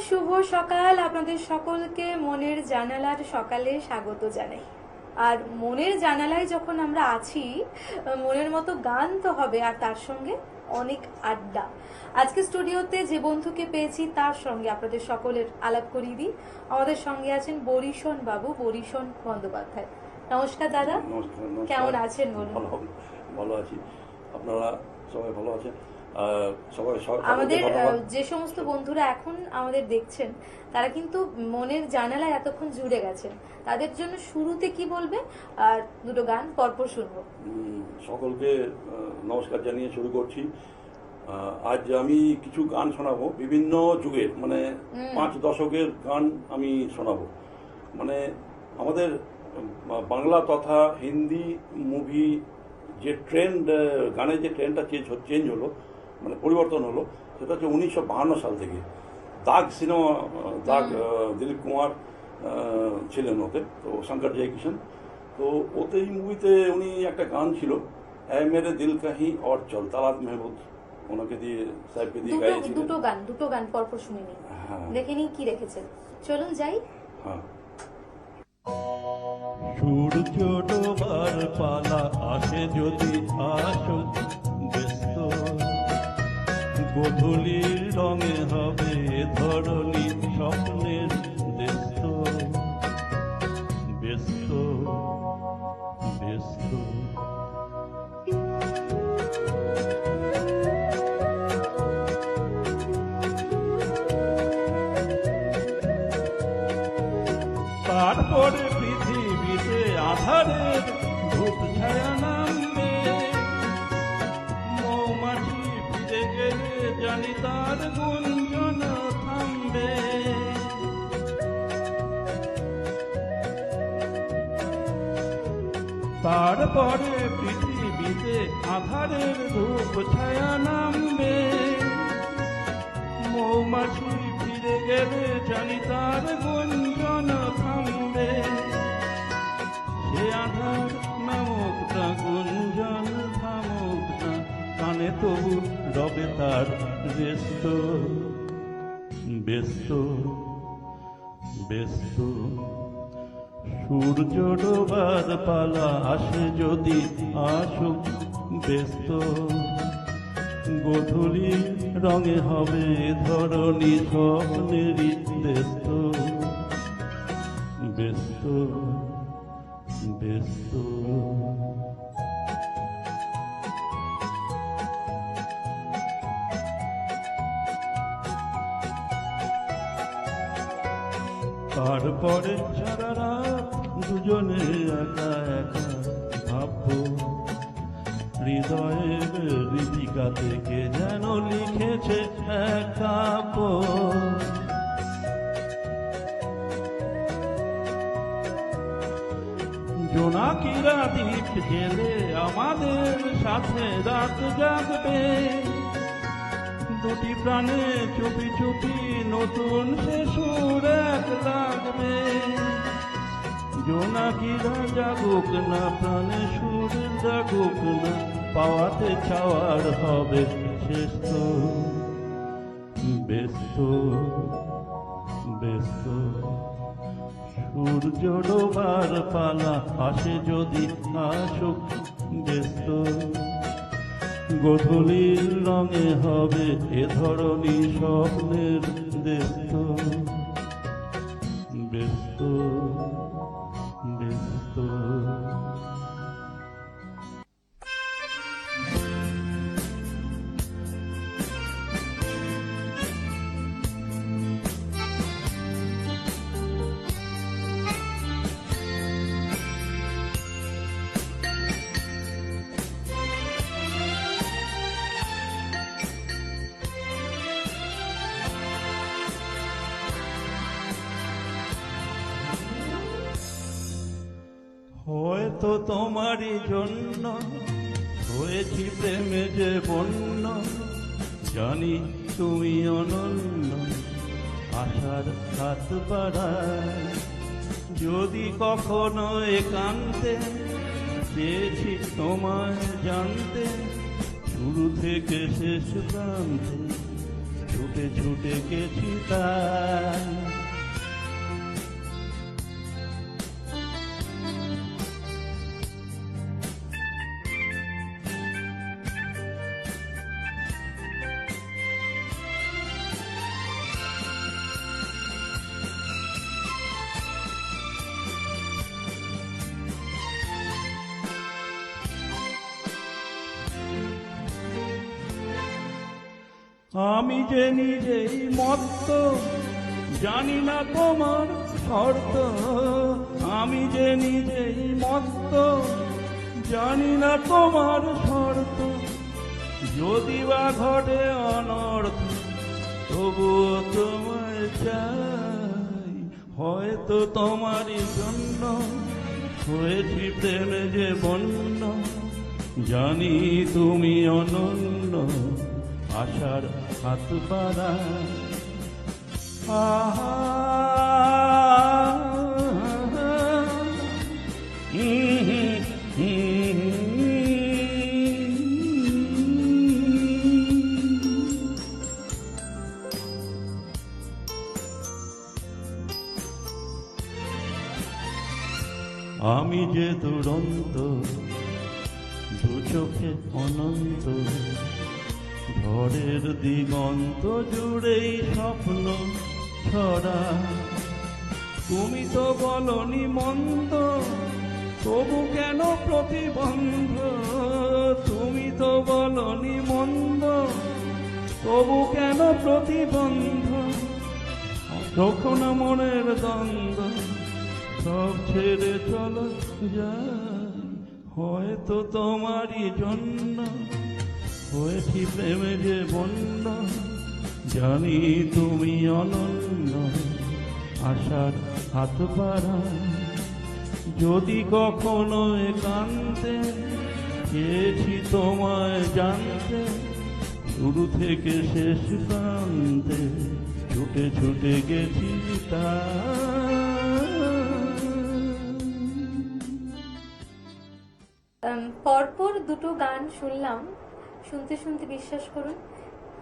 শুভ সকাল। আপনাদের সকলকে মনের জানালার সকালে স্বাগত জানাই। আর মনের জানালায় যখন আমরা আছি, মনের মতো গান তো হবে, আর তার সঙ্গে অনেক আড্ডা। আজকে স্টুডিওতে যে বন্ধুকে পেয়েছি তার সঙ্গে আপনাদের সকলের আলাপ করিয়ে দিই। আমাদের সঙ্গে আছেন বরিশন বাবু, বরিশন বন্দ্যোপাধ্যায়। নমস্কার দাদা। নমস্কার। কেমন আছেন বলুন? ভালো আছি। আপনারা সবাই ভালো আছেন? আমাদের যে সমস্ত বন্ধুরা এখন আমাদের দেখছেন তারা কিন্তু মনের জানালায় এতক্ষণ জুড়ে গেছেন, তাদের জন্য শুরুতে কি বলবে আর দুটো গান পরপর শুনবো। সকলকে নমস্কার জানিয়ে শুরু করছি। আজ আমি কিছু গান শোনাবো, বিভিন্ন যুগের, মানে 5 দশকের গান আমি শোনাবো। মানে আমাদের বাংলা তথা হিন্দি মুভি যে ট্রেন্ড, গানের যে ট্রেন্ডটা চেঞ্জ হলো, মানে পরিবর্তন হলো, সেটা হচ্ছে 1952 সাল থেকে। দাগ সিনেমা, দাগ দিলীপ কুমার ছিলেন ওতে, তো শঙ্কর জয়কিষণ। তো ওতে এই মুভিতে উনি একটা গান ছিল, এ মেরে দিল কাহি অর চল, তালাত মেহমুদ ওনাকে দিয়ে, সাহেবকে দিয়ে গাইছিলেন। দুটো গান পরপর শুনে নিই, দেখে নিই কি রেখেছেন। চলুন যাই। হ্যাঁ। সূর্য ডোবার পালা আসে যদি আসো ব্যস্ত, গোধূলির রঙে হবে ধরণী স্বপ্নের ব্যস্ত ব্যস্ত ব্যস্ত। তারপরে পৃথিবীতে আধারের ধূপ ছায়া নামবে, মৌমাছি ফিরে গেলে জানি তার গুঞ্জন থামবে। তারপরে পৃথিবীতে আধারের ধূপ ছায়া নামবে, মৌমাছি ফিরে গেলে জানি তার গুঞ্জন থামবে। সে আধার নামক তা গুঞ্জন থামুক না, কানে তবু রবে তার ব্যস্ত ব্যস্ত ব্যস্ত। সূর্য ডোবার পালা আসে যদি আসুক ব্যস্ত, গোধূলি রঙে হবে ধরণী স্বপ্নেরই ব্যস্ত ব্যস্ত ব্যস্ত। তারপরে সারা রাত দুজনে একা একা ভাববো, হৃদয়ের ঋতিকা থেকে যেন লিখেছে এক কাব্য। জোনাকিরা দ্বীপ জেলে আমাদের সাথে রাত জাগবে, দুটি প্রাণে চুপি চুপি নতুন সে সুর এক লাগবে। জোনাকিরা জাগুক না, প্রাণে সুর জাগুক না, পাওয়াতে চাওয়ার হবে শেষ তো ব্যস্ত ব্যস্ত। সূর্য ডোবার পালা আসে যদি আসুক ব্যস্ত, গোধূলির রঙে হবে এ ধরণী স্বপ্নের ব্যস্ত ব্যস্ত ব্যস্ত। হয়তো তোমারই জন্য হয়েছি প্রেমে যে বন্য, জানি তুমি অনন্য আশার হাত বাড়ায়। যদি কখনো একান্তে চেয়েছি তোমায় জানতে, শুরু থেকে শেষ প্রান্তে ছুটে ছুটে গেছি তাই। আমি যে নিজেই মত্ত, জানি না তোমার শর্ত। আমি যে নিজেই মত্ত, জানি না তোমার শর্ত। যদি বা ঘটে অনর্থ, তবুও তোমায় চাই। হয়তো তোমারই জন্য হয়েছি প্রেমে যে বন্য। জানি তুমি অনন্য, আশার হাত বাড়া। আমি যে দুরন্ত, দু চোখে অনন্ত, ঝড়ের দিগন্ত জুড়েই স্বপ্ন ছড়া। তুমি তো বলনি মন্দ, তবু কেন প্রতিবন্ধ। তুমি তো বলনি মন্দ, তবু কেন প্রতিবন্ধ। যখন মনের দ্বন্দ্ব, সব ছেড়ে চলো যাই। হয়তো তোমারই জন্য হয়েছি প্রেমে যে বন্য। জানি তুমি অনন্য, আশার হাত বাড়া। যদি কখনো একান্তে চেয়েছি তোমায় জানতে, শুরু থেকে শেষ প্রান্তে ছুটে ছুটে গেছি তাই। পরপর দুটো গান শুনলাম, শুনতে শুনতে বিশ্বাস করুন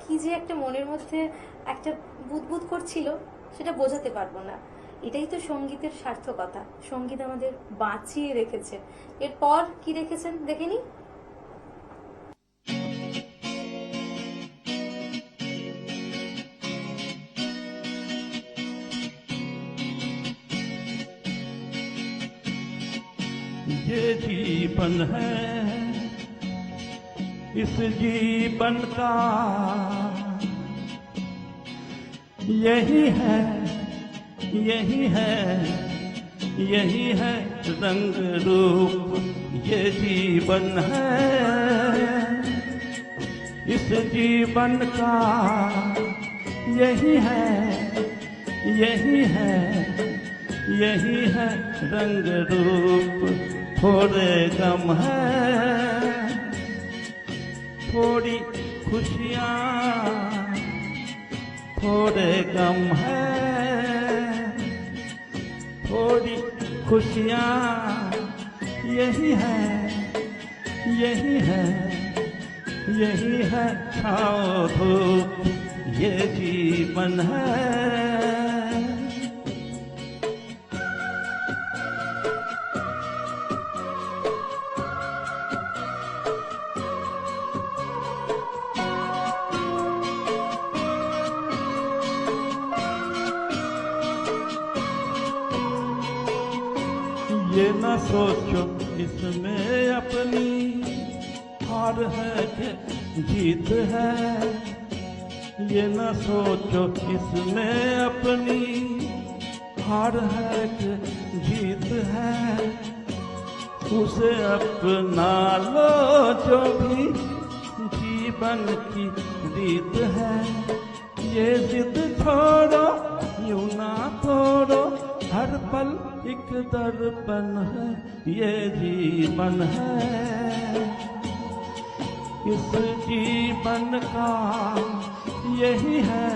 কি যে একটা মনের মধ্যে একটা বুদবুদ করছিল, সেটা বোঝাতে পারবো না। এটাই তো সঙ্গীতের সার্থকতা, সঙ্গীত আমাদের বাঁচিয়ে রেখেছে। এরপর কি রেখেছেন দেখেনি। ये जीवन है, इस जीवन का यही है, यही है, यही है रंग रूप। ये जीवन है, इस जीवन का यही है, यही है, यही है रंग रूप। थोड़े गम है, थोड़ी खुशियाँ, थोड़े गम है, थोड़ी खुशियाँ। यही है, यही है, यही है छाँव धूप। ये जीवन है। ये न सोचो इसमें अपनी हार है कि जीत है। ये न सोचो इसमें अपनी हार है कि जीत है। उसे अपना लो जो भी जीवन की रीत है। ये जिद छोड़ो, यूं ना तोड़ो, हर पल एक दर्पण है। ये जीवन है, इस जीवन का यही है,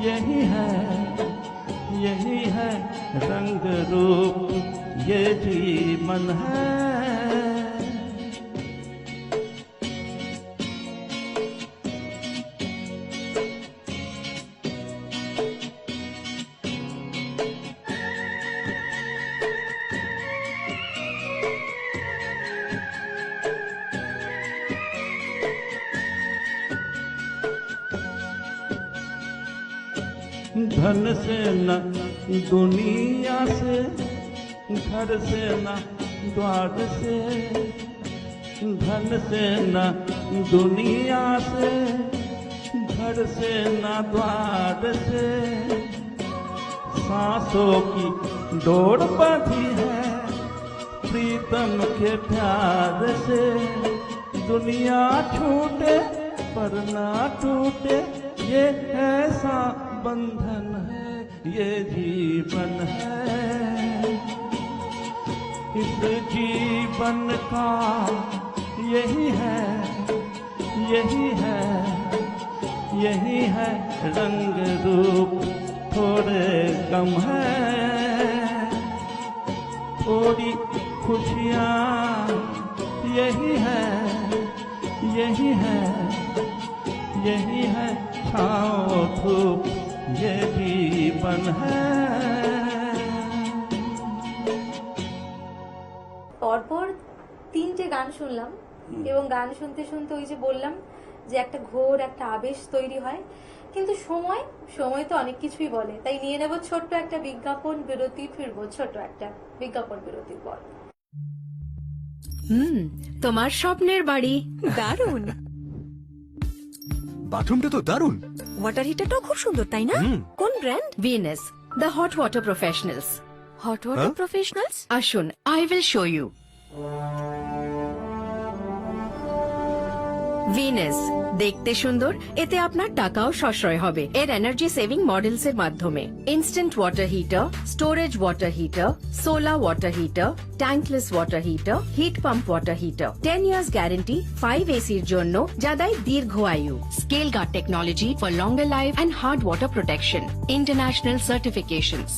यही है, यही है रंग रूप। ये जीवन है। धन से न दुनिया से, घर से न द्वार से, धन से न दुनिया से, घर से न द्वार से, सांसों की डोर बांधी है प्रीतम के प्यार से। दुनिया छूटे पर ना टूटे, ये ऐसा बंधन है, ये जीवन है। इस जीवन का यही है, यही है, यही है रंग रूप, थोड़े कम है, थोड़ी खुशियाँ यही है, यही है, यही है छाँव धूप, ये जीवन है। পরপর তিনটে গান শুনলাম এবং গান শুনতে শুনতে ওই যে বললাম যে একটা ঘোর একটা আবেশ তৈরি হয়, কিন্তু সময় তো অনেক কিছুই বলে। তাই নিয়ে নেব ছোট্ট একটা বিজ্ঞাপন বিরতি, ফিরবো ছোট্ট একটা বিজ্ঞাপন বিরতির পর। তোমার স্বপ্নের বাড়ি দারুণ। বাথরুমটা তো দারুণ। ওয়াটার হিটারটাও খুব সুন্দর, তাই না? কোন brand? Venus, the hot water professionals. Hot water professionals? আসুন, I will show you. Venus দেখতে সুন্দর, এতে আপনার টাকাও সাশ্রয় হবে এর এনার্জি সেভিং মডেলস এর মাধ্যমে। Instant water heater, storage water heater, solar water heater, tankless water heater, heat pump water heater. 10 years guarantee 5 এসির জন্য, যা দেয় দীর্ঘ আয়ু। Scale guard technology for longer life and hard water protection. International certifications.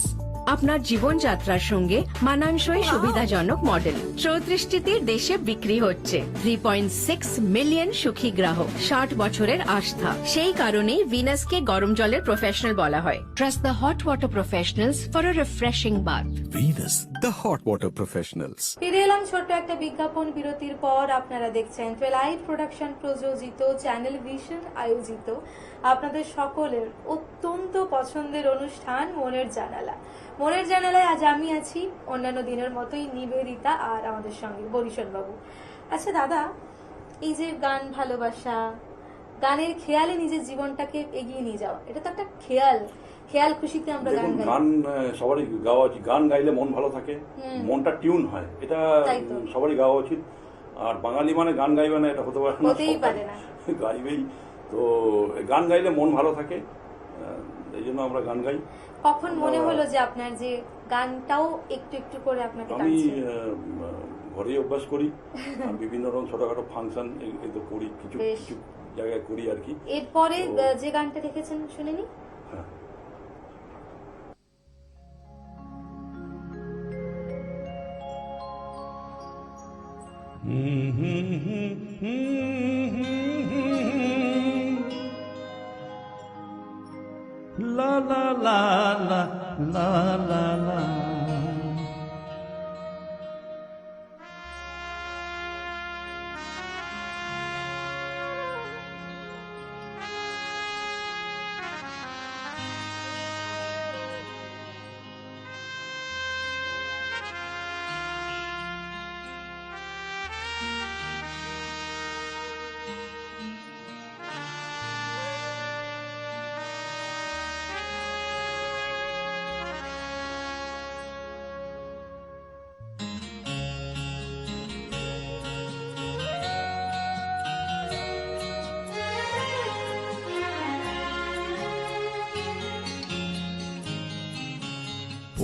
আপনার জীবনযাত্রার সঙ্গে মানানসই সুবিধাজনক মডেল 34টি দেশে বিক্রি হচ্ছে। 3.6 মিলিয়ন সুখী গ্রাহক, 60 বছরের আস্থা। সেই কারণেই ভিনাসকে গরম জলের প্রফেশনাল বলা হয়। Trust the hot water professionals for a refreshing bath. Venus, the hot water professionals. ফিরে এলাম ছোট্ট একটা বিজ্ঞাপন বিরতির পর। আপনারা দেখছেন টুয়েলাইট প্রোডাকশন প্রযোজিত, চ্যানেল ভিশন আয়োজিত আপনাদের সকলের অত্যন্ত পছন্দের অনুষ্ঠান মনের জানালা। মনের জানালায় আজ আমি আছি অন্যান্য দিনের মতোই, নিবেদিতা, আর আমাদের সঙ্গে বরিশন বাবু। আচ্ছা দাদা, এই যে গান ভালোবাসা, গানের খেয়ালে নিজের জীবনটাকে এগিয়ে নিয়ে যাওয়া, এটা তো একটা খেয়াল খুশিতে আমরা গান গাই। গান সবারই গাওয়া উচিত। গান গাইলে মন ভালো থাকে, মনটা টিউন হয়, এটা তাই তো। সবারই গাওয়া উচিত। আর বাঙালি মানে গান গাইবে না এটা হতে পারে না, হতেই পারে না। গাইবেই তো। গান গাইলে মন ভালো থাকে, এই জন্য আমরা গান গাই। কখন মনে হলো যে আপনার যে গানটাও একটু একটু করে আপনাকে আমি টানছে? ঘরেই অভ্যাস করি, আর বিভিন্ন রকম ছোটখাটো ফাংশন এগুলো করি, কিছু বেশ। কিছু জায়গায় করি আর কি। এরপরে তো- যে গানটা রেখেছেন শুনেনি? হ্যাঁ। লা লা লা লা লা লা লা।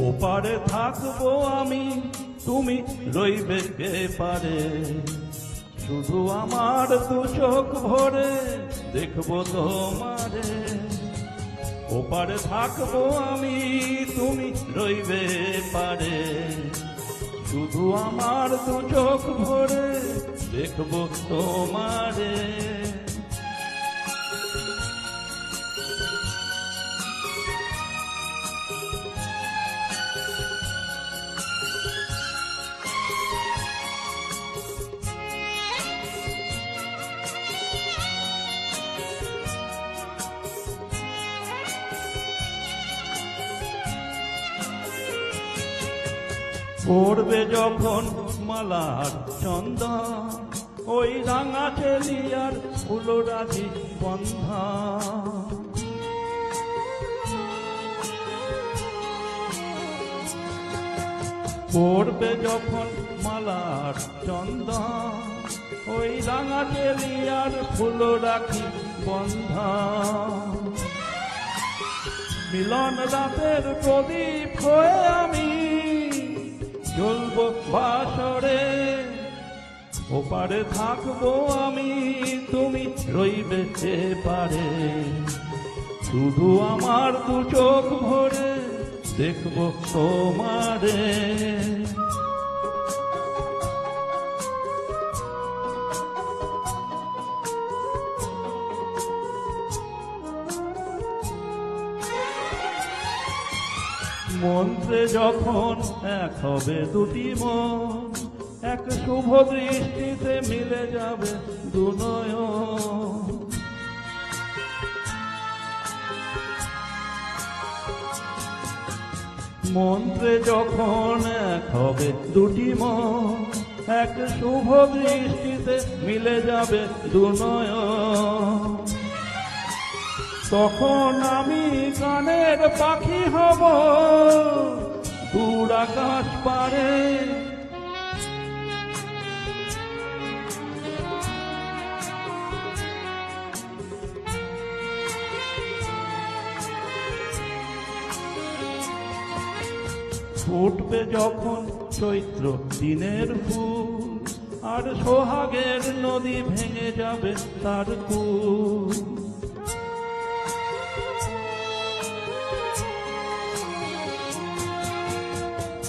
ওপারে থাকবো আমি, তুমি রইবে এপারে, শুধু আমার দু চোখ ভরে দেখবো তোমারে। ওপারে থাকবো আমি, তুমি রইবে এপারে, শুধু আমার দু চোখ ভরে দেখবো তোমারে। পড়বে যখন মালার চন্দন, ওই রাঙা চেলিয়ার ফুলরাজি বন্ধা। পড়বে যখন মালার চন্দন, ওই রাঙা চেলিয়ার ফুলরাজি বন্ধা। মিলন রাতের প্রদীপ হয়ে আমি জ্বলব বাসরে, ওপারে থাকবো আমি, তুমি রইবে এপারে। শুধু আমার দু চোখ ভরে দেখবো তোমারে। মন্ত্রে যখন এক হবে দুটি মন, এক শুভ দৃষ্টিতে মিলে যাবে দু নয়ন। মন্ত্রে যখন এক হবে দুটি মন, এক শুভ দৃষ্টিতে মিলে যাবে দু নয়ন। তখন আমি গানের পাখি হব দূর আকাশ পারে। ফুটবে যখন চৈত্র দিনের ফুল, আর সোহাগের নদী ভেঙে যাবে তার কূল।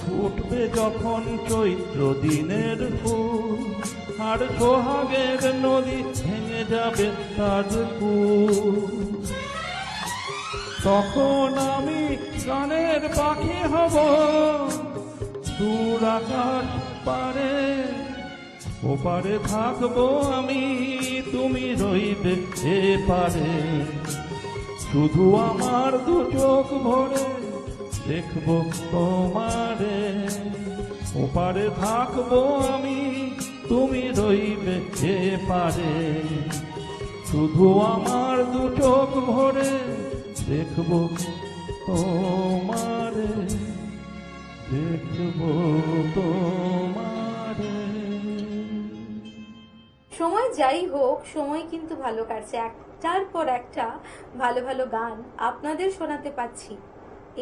ফুটবে যখন চৈত্র দিনের ফুল, আর সোহাগের নদী ভেঙে যাবে তার কূল। তখন আমি গানের পাখি হব দূর আকাশ পারে, ওপারে থাকবো আমি, তুমি রইবে এপারে। শুধু আমার দু চোখ ভরে দেখবো তোমারে, ওপারে থাকবো আমি, তুমি রইবে এপারে। শুধু আমার দু চোখ ভরে দেখবো তোমারে, দেখবো তোমারে। সময় যাই হোক, সময় কিন্তু ভালো কাটছে, একটার পর একটা ভালো ভালো গান আপনাদের শোনাতে পাচ্ছি।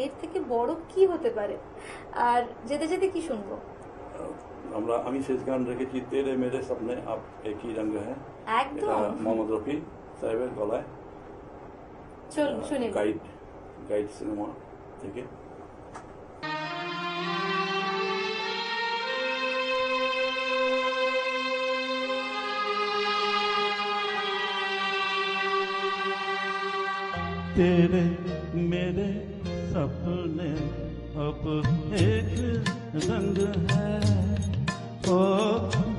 এর থেকে বড় কি হতে পারে? আর যেতে যেতে কি শুনবো? আমি শেষ গান রেখেছি তেরে মেরে সামনে আপ একই রঙ হ্যাঁ, একদম মোহাম্মদ রফি সাহেবের গলায়, চলুন শুনে নিই। গাইড সিনেমা থেকে। तेरे मेरे सपने अब एक रंग है, ओ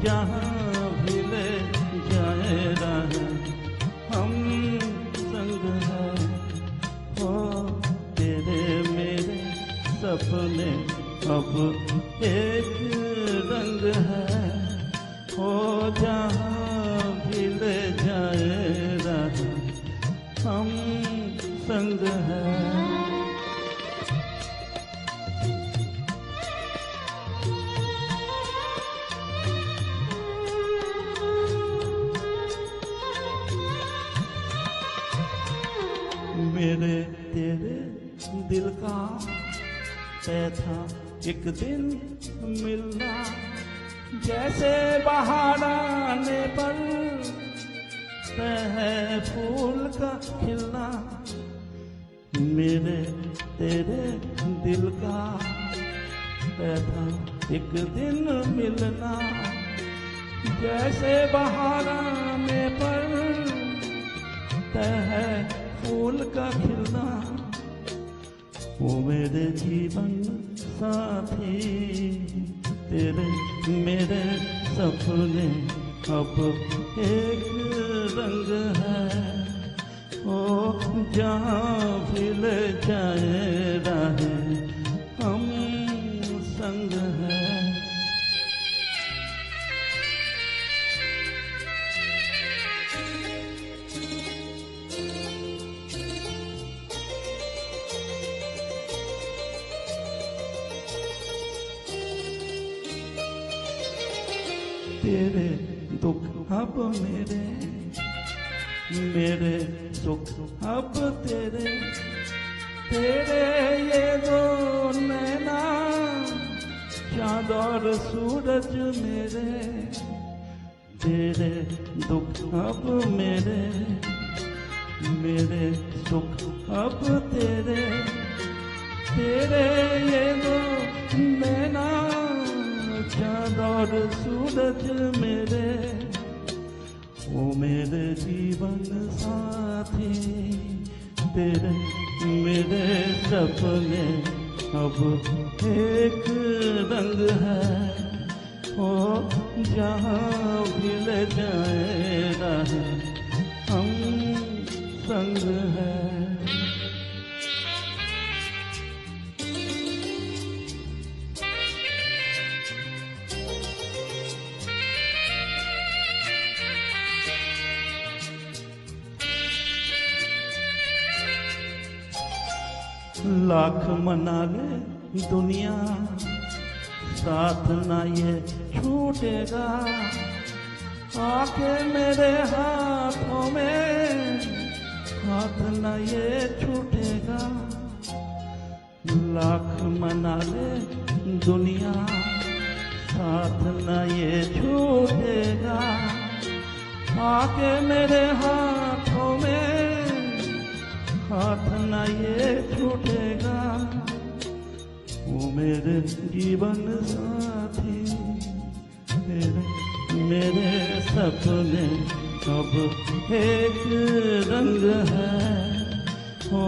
जहाँ भी ले जाए राह हम संग है। ओ तेरे मेरे सपने अब एक रंग है, ओ जहाँ भी ले जाए राह हम संग है। मेरे तेरे दिल का तय था एक दिन मिलना, जैसे बाहर आने पर है फूल का खिलना। मेरे तेरे दिल का तय था एक दिन मिलना, जैसे बाहर आने पर है फूल का खिलना। वो मेरे जीवन साथी तेरे मेरे सपने अब एक रंग है, ओ जहाँ भी ले जाए राहें हम संग है। तेरे दुख अब मेरे सुख अब तेरे ये दो नैना चाँद और सूरज मेरे, तेरे दुख अब मेरे सुख अब तेरे ये दो नैना चाँद और सूरज मेरे, ओ मेरे जीवन साथी तेरे मेरे सपने अब एक रंग है, ओ जहाँ भी ले जाए राह हम संग है। लाख मना ले दुनिया साथ ना ये छूटेगा, आके मेरे हाथों में हाथ ना ये छूटेगा। लाख मना ले दुनिया साथ ना ये छूटेगा, आके मेरे हाथों में हाथ ना ये छूटेगा। वो मेरे जीवन साथी तेरे मेरे सपने अब एक रंग है, हो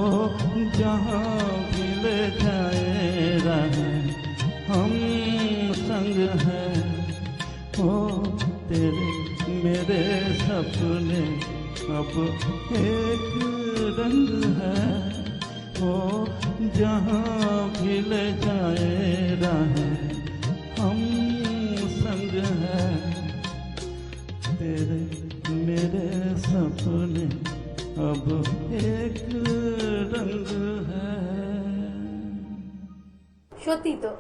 जहाँ भी ले जाए राह हम संग है, हो तेरे मेरे सपने अब एक रंग है, हो जहाँ भी ले जाए राह हम संग है, तेरे मेरे सपने अब एक रंग है। সত্যি তো,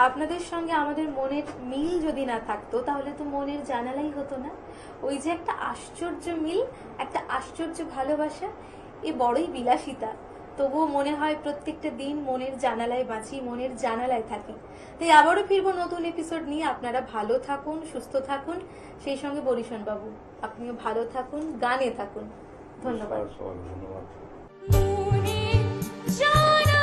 আপনাদের সঙ্গে আমাদের মনের মিল যদি না থাকতো তাহলে তো মনের জানালাই হতো না। ওই যে একটা আশ্চর্য মিল, একটা আশ্চর্য ভালোবাসা, এ বড়ই বিলাসিতা। তবুও মনে হয় প্রত্যেকটা দিন মনের জানালায় বাঁচি, মনের জানালায় থাকি। তাই আবারও ফিরবো নতুন এপিসোড নিয়ে। আপনারা ভালো থাকুন, সুস্থ থাকুন, সেই সঙ্গে বরিশন বাবু আপনিও ভালো থাকুন, গানে থাকুন। ধন্যবাদ। সবাই ধন্যবাদ। জানা